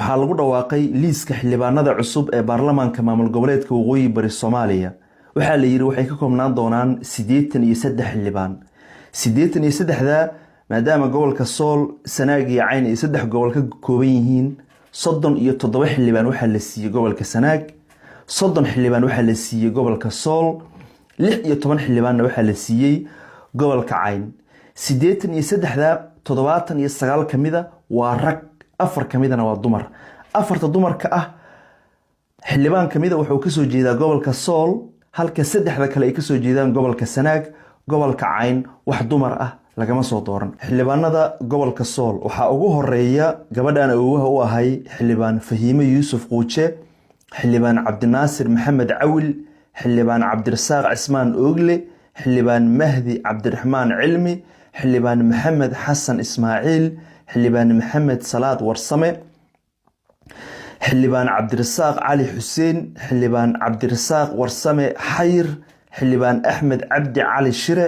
waxaa lagu dhawaaqay liiska xildhibaanada cusub ee baarlamaanka maamul goboleedka waqooyi bari Soomaaliya. waxaa la yiri waxay ka koobnaan doonaan 83 xildhibaan. 83da maadaama gobolka Sool, Sanaag iyo Cayn ay saddex gobol ka kooban yihiin, 37 xildhibaan waxaa la siiyay gobolka Sanaag, 30 xildhibaan waxaa la siiyay gobolka Sool, 16 xildhibaanna waxaa la siiyay gobolka Cayn. 83da 79 kamida waa rag, 4 kamidana waa dumar. 4 dumarka ah xildhibaan kamida wuxuu ka soo jeedaa gobolka Sool, halka 3 kale ay ka soo jeedaan gobolka Sanaag. gobolka Cayn wax dumar ah lagama soo dooran. xildhibaanada gobolka Sool waxaa ugu horeeya gabadhan awoowaha u ahay xildhibaan Fahiime Yuusuf Quuce, xildhibaan Cabdinaasir Maxamed Cawil, xildhibaan Cabdirasaaq Cismaan Oogle, xildhibaan Mahdi Cabdiraxmaan Cilmi, xildhibaan Maxamed Xasan Ismaaciil, xildhibaan Maxamed Salaad Warsame, xildhibaan Cabdirasaaq Cali Xuseen, xildhibaan Cabdirasaaq Warsame Xayir, xildhibaan Axmed Cabdi Cali Shire,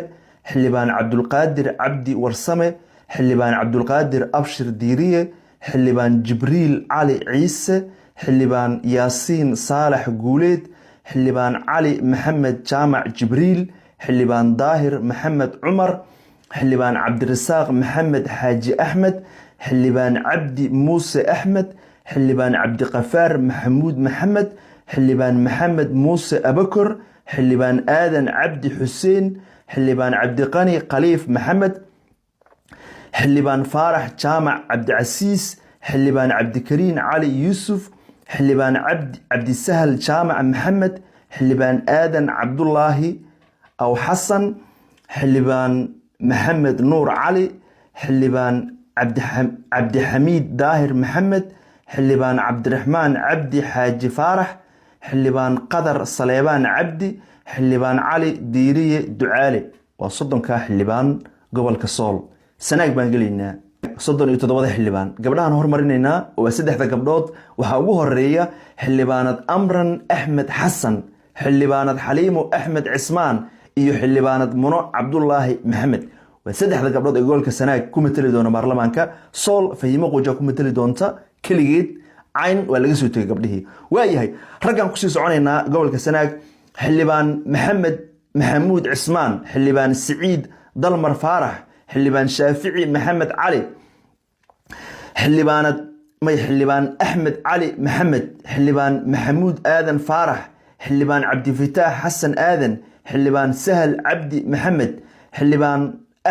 xildhibaan Cabdulqaadir Cabdi Warsame, xildhibaan Cabdulqaadir Abshir Diiriye, xildhibaan Jibriil Cali Ciise, xildhibaan Yaasiin Saalax Guuleed, xildhibaan Cali Maxamed Jaamac Jibriil, xildhibaan Daahir Maxamed Cumar, xildhibaan Cabdirasaaq Maxamed Xaaji Axmed, xildhibaan Cabdi Muuse Axmed, xildhibaan Cabdiqafaar Maxamuud Maxamed, xildhibaan Maxamed Muuse Abakor, xildhibaan Aadan Cabdi Xuseen, xildhibaan Cabdiqani Khaliif Maxamed, xildhibaan Faarax Jaamac Cabdicasiis, xildhibaan Cabdikariin Cali Yuusuf, xildhibaan Cabdisahal Jaamac Maxamed, xildhibaan Aadan Cabdulaahi Aw Xasan, xildhibaan Maxamed Nuur Cali, xildhibaan Cabdixamiid Daahir Maxamed, xildhibaan Cabdiraxmaan Cabdi Xaaji Faarax, xildhibaan Qadar Saleebaan Cabdi, xildhibaan Cali Diiriye Ducaale. waa 30 xildhibaan gobolka Sool. Sanaag baan gelaynaa 37 xildhibaan. gabdhahan hormarinaynaa waa 3 gabdhood. waxaa ugu horeeya xildhibaanad Amran Axmed Xasan, xildhibaanad Xaliimo Axmed Cismaan iyo xildhibaanad Muno Cabdulaahi Maxamed. waa 3 gabdhood ee gobolka Sanaag ku matali doona baarlamaanka. Sool Fahiime Quuce ku matali doonta kaligeed. Cayn waa laga soo tagay gabdhihii. waayahay raggan ku sii soconaynaa gobolka Sanaag. xildhibaan Maxamed Maxamuud Cismaan, xildhibaan Siciid Dalmar Faarax, xildhibaan Shaafici Maxamed Cali, xildhibaan Axmed Cali Maxamed, xildhibaan Maxamuud Aadan Faarax, xildhibaan Cabdifataax Xasan Aadan, xildhibaan Sahal Cabdi Maxamed, xildhibaan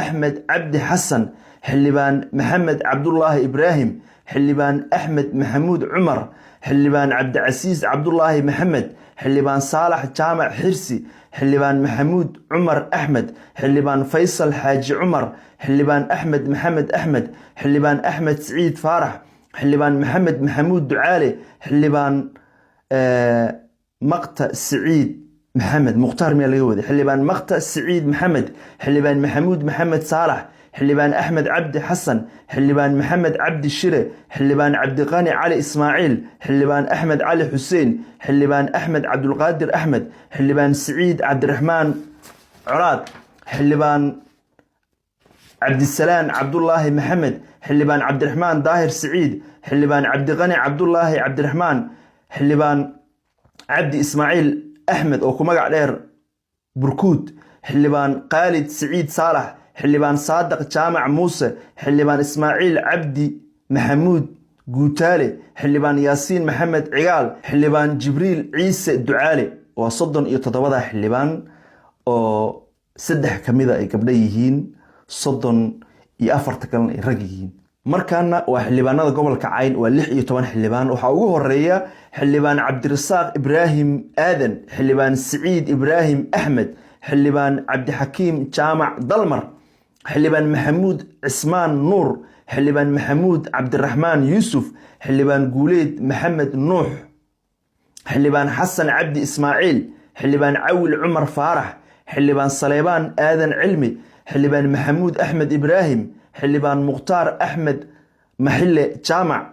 Axmed Cabdi Xasan, xildhibaan Maxamed Cabdulaahi Ibraahim, xildhibaan Axmed Maxamuud Cumar, xildhibaan Cabdicasiis Cabdulaahi Maxamed, xildhibaan Saalax Jaamac Xirsi, xildhibaan Maxamuud Cumar Axmed, xildhibaan Faysal Xaaji Cumar, xildhibaan Axmed Maxamed Axmed, xildhibaan Axmed Siciid Faarax, xildhibaan Maxamed Maxamuud Ducaale, xildhibaan Maqta Siciid Maxamed Mukhtaar miyaa laga waday, xildhibaan Maqta Siciid Maxamed, xildhibaan Maxamuud Maxamed Saalax, xildhibaan Axmed Cabdi Xasan, xildhibaan Maxamed Cabdi Shire, xildhibaan Cabdiqani Cali Ismaaciil, xildhibaan Axmed Cali Xuseen, xildhibaan Axmed Cabdulqaadir Axmed, xildhibaan Siciid Cabdiraxmaan Colaad, xildhibaan Cabdisalaan Cabdulaahi Maxamed, xildhibaan Cabdiraxmaan Daahir Siciid, xildhibaan Cabdiqani Cabdulaahi Cabdiraxmaan, xildhibaan Cabdi Ismaaciil Axmed oo ku magac dheer Burkuud, xildhibaan Khaalid Siciid Saalax, xildhibaan Saadiq Jaamac Muuse, xildhibaan Ismaaciil Cabdi Maxamuud Guutaale, xildhibaan Yaasiin Maxamed Cigaal, xildhibaan Jibriil Ciise Ducaale. waa 37 xildhibaan oo 3 kamida ay gabdho yihiin, 34 kalena ay rag yihiin. markaana waa xildhibaanada gobolka Cayn waa 16 xildhibaan. waxaa ugu horeeya xildhibaan Cabdirasaaq Ibraahim Aadan, xildhibaan Siciid Ibraahim Axmed, xildhibaan Cabdixakiim Jaamac Dalmar, xildhibaan Maxamuud Cismaan Nuur, xildhibaan Maxamuud Cabdiraxmaan Yuusuf, xildhibaan Guuleed Maxamed Nuux, xildhibaan Xasan Cabdi Ismaaciil, xildhibaan Cawil Cumar Faarax, xildhibaan Saleebaan Aadan Cilmi, xildhibaan Maxamuud Axmed Ibraahim, xildhibaan Mukhtaar Axmed Maxille Jaamac,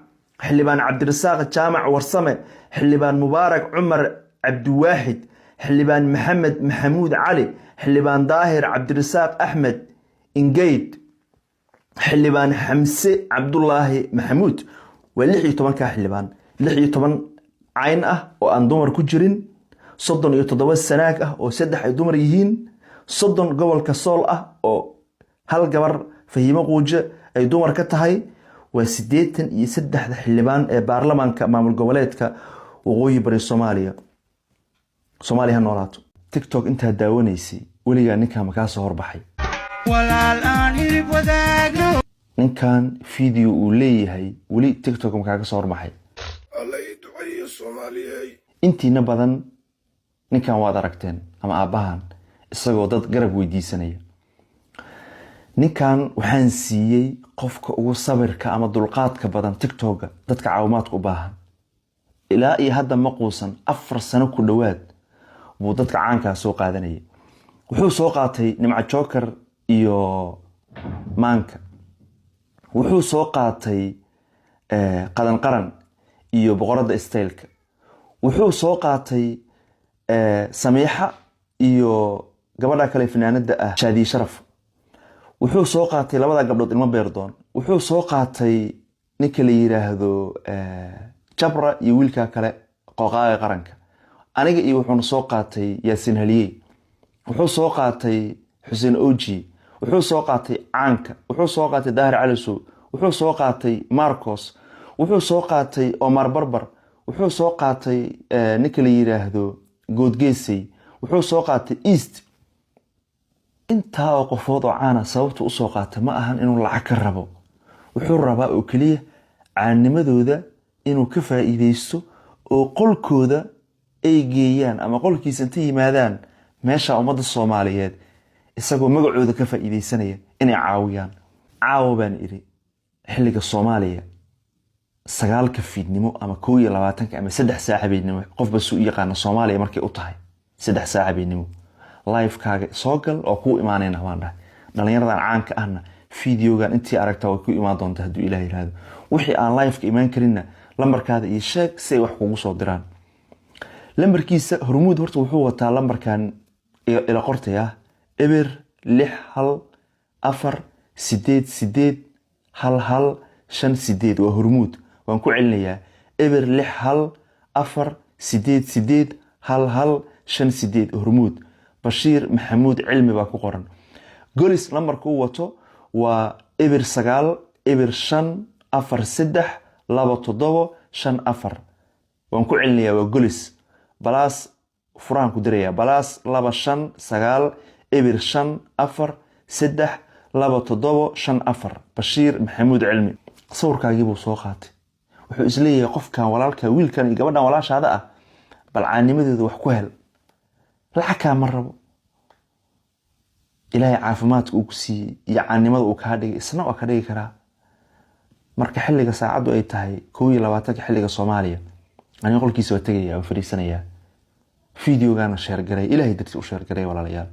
xildhibaan Cabdirasaaq Jaamac Warsame, xildhibaan Mubaarak Cumar Cabdiwaaxid, xildhibaan Maxamed Maxamuud Cali, xildhibaan Daahir Cabdirasaaq Axmed Ingeyd, xildhibaan Xamse Cabdulaahi Maxamuud. و16 ka xildhibaan 16 cayn ah oo aan dumar ku jirin 37 sanaag ah oo 3 ay dumar yihiin 30 gobolka Sool ah oo hal gabar Fahiimo Quuje ay dumar ka tahay waa 83 xildhibaan ee baarlamaanka maamul goboleedka waqooyi bari Soomaaliya noolaato TikTok inta daawanaysay waliga ninkan ma ka soo horbaxay walaal aan hilib wadaagno ninkan video uu leeyahay wali TikTok ma ka soo horbaxay Allah ii duceeyo Soomaaliya intiina badan ninkan waad aragteen ama aabahan isagoo dad garab weydiisanaya ninkan waxaan siiyay qofka ugu sabirka ama dulqaadka badan TikTok dadka caawimaadka u baahan ilaa iyo hadda ma quusan 4 sano ku dhawaad buu dadka caanka soo qaadanayay wuxuu soo qaatay Nimca Joker iyo Maanka wuxuu soo qaatay qadan qaran iyo boqorada Isteelka wuxuu soo qaatay Samiixa iyo gabadha kale fanaanada ah Shaadi Sharaf wuxuu soo qaatay labada gabdhood ilmo beerdoon wuxuu soo qaatay ninka la yiraahdo Jabra iyo wiilka kale qooqaaga qaranka aniga iyo wuxuu soo qaatay Yaasiin Haliye wuxuu soo qaatay Xuseen Oji wuxuu soo qaatay Caanka wuxuu soo qaatay Daahir Calisow wuxuu soo qaatay Marcos wuxuu soo qaatay Omar Barbar wuxuu soo qaatay ninka la yiraahdo Goodgeesay wuxuu soo qaatay East inta qofood oo caana sababtu u soo qaatay ma ahan inuu lacag ka rabo wuxuu rabaa oo kaliya caanimadooda inuu ka faa'iideysto oo qolkooda ay geeyaan ama qolkiisa inta yimaadaan meesha ummadda Soomaaliyeed isagoo magacooda ka faa'iideysanaya inay caawiyaan caawabaan iri xilliga Soomaaliya 9 fiidnimo ama 22 ama 3 saac habeenimo qof bas u yaqaan Soomaaliya markay u tahay 3 saac habeenimo live kaaga soo gal oo ku imaanayna waan dhahay dhalinyarada caanka ahna videogan intii aragtaa way ku imaan doontaa haduu Ilaahay yiraahdo wixii aan live ka imaan karinna lambarkaada iyo sheeg si wax kugu soo diraan lambarkiisa hormuud horta wuxuu wataa lambarkan ila qortaya eber 6 waa hormuud waan ku celinayaa eber 6 hormuud Bashiir Maxamuud Cilmi baa ku qoran golis lambarku wato waa eber 9 eber 5 4 3 2 7 5 4 waan ku celinayaa waa golis balaas furaan ku diraya balaas 2 5 9 eber 5 4 3 2 7 5 4 Bashiir Maxamuud Cilmi sawirkaagii buu soo qaatay wuxuu isleeyahay qofkan walaalka wiilkan iyo gabadhan walaashaada ah bal caanimadeedu wax ku hel lacag ma rabo ilaahay caafimaadka uu ku siiyay iyo caanimada uu ka dhigay isna waa ka dhigi karaa marka xilliga saacadu ay tahay 22 xilliga Soomaaliya aniga qolkiisa waa tagayaa oo fariisanaya videogana share garay ilaahay dartii u share garay walaalayaal